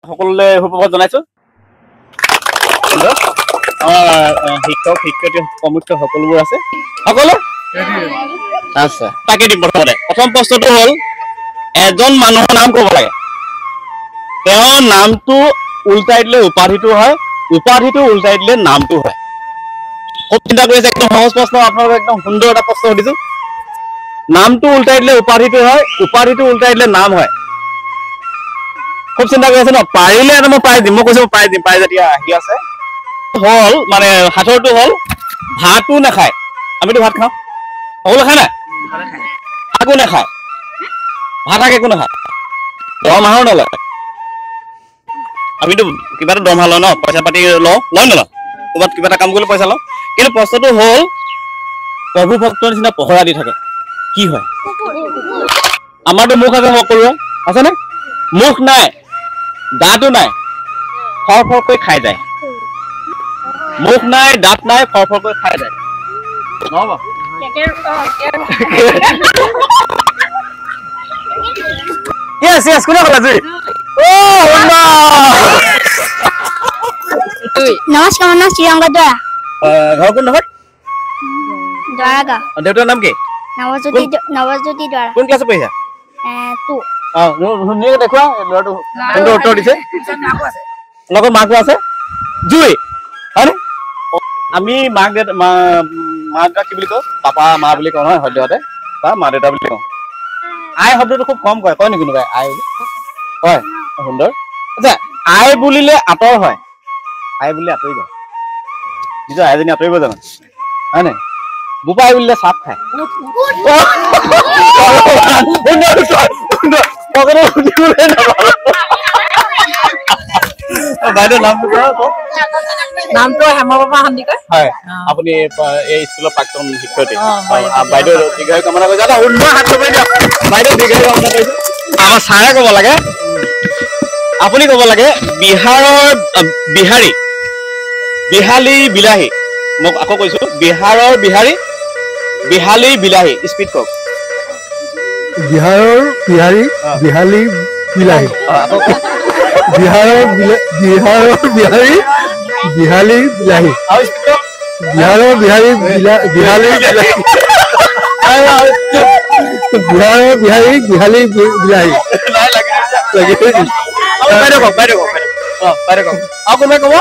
সকলোলৈ সুপ্ৰভাত জনাইছো শিক্ষক শিক্ষয়িত্ৰী প্ৰমুখ্য সকলোবোৰ আছে সকলো আচ্ছা তাকে দিম প্ৰথম প্ৰশ্নটো হ'ল এজন মানুহৰ নাম ক'ব লাগে তেওঁৰ নামটো উল্টাই দিলে উপাধিটো হয় উপাধিটো উল্টাই দিলে নামটো হয় খুব চিন্তা কৰিছে একদম সহজ প্ৰশ্ন আপোনালোকক একদম সুন্দৰ এটা প্ৰশ্ন সুধিছো নামটো উল্টাই দিলে উপাধিটো হয় উপাধিটো উল্টাই দিলে নাম হয় খুব চিন্তা কৰি আছে ন পাৰিলে এটা মই পাই দিম মই কৈছো পাই দিম পাই যেতিয়া আহি আছে হ'ল মানে সাঁথৰটো হ'ল ভাতো নাখায় আমিতো ভাত খাওঁ সকলো খায় নাই শাকো নাখায় ভাত শাক একো নাখায় দৰমহাও নলয় আমিতো কিবা এটা দৰমহা লওঁ ন পইচা পাতি লওঁ নলওঁ ক'ৰবাত কিবা এটা কাম কৰিলে পইচা লওঁ কিন্তু প্ৰশ্নটো হ'ল প্ৰভু ভক্তৰ নিচিনা পহৰা দি থাকে কি হয় আমাৰতো মুখ আছে সকলোৰে আছেনে মুখ নাই দাঁতো নাই ফৰফৰকৈ খাই যায় মুখ নাই দাঁত নাই ফৰফৰকৈ খাই যায় নহ'ব yes yes কোনে ক'লা তুই নমস্কাৰ নাম শ্ৰীৰংগ দ্বাৰা ঘৰ কোন নহয় দ্বাৰাগা দেউতাৰ নাম কি নৱজ্যোতি দ্বাৰা কোন ক্লাছত পঢ়িছা ধুনীয়াকে দেখুৱা ল'ৰাটো সুন্দৰ উত্তৰ দিছে লগত মাকো আছে জুই হয়নে আমি মাক দেউতা কি বুলি কওঁ পাপা মা বুলি কওঁ নহয় সদ্যহতে বা মা দেউতা বুলি কওঁ আই শব্দটো খুব কম কয় নেকি কোনোবাই আই বুলি হয় সুন্দৰ আচ্ছা আই বুলিলে আঁতৰ হয় আই বুলিলে আঁতৰি যায় নিজৰ আইজনী আঁতৰিব জানো হয় নাই বোপাই বুলিলে চাপ খায় বাইদেউ নামটো হেমপ্ৰভা সন্দিকৈ হয় আপুনি এই স্কুলৰ প্ৰাক্তন শিক্ষয়িত্ৰী বাইদেউ দীৰ্ঘায়ু কামনা কৰিছে এটা সুন্দৰ হাত লগাই দিয়ক বাইদেউ দীৰ্ঘায়ু কামনা কৰিছে আমাৰ ছাৰে ক'ব লাগে আপুনি ক'ব লাগে বিহাৰৰ বিহাৰী বিহালী বিলাহী মোক আকৌ কৈছো বিহাৰৰ বিহাৰী বিহালী বিলাহী স্পীড কওক বিহাৰৰ বিহাৰী বিহালী বিলাহী বিহাৰৰ বিহাৰী বিহালী বিলাহী বিহাৰৰ বিহাৰী বিহালী বিলাহী বিহাৰৰ বিহাৰী বিহালী বিলাহী বাইদেউ কওক বাইদেউ কওক বাইদেউ কওক আৰু কোনোবাই ক'ব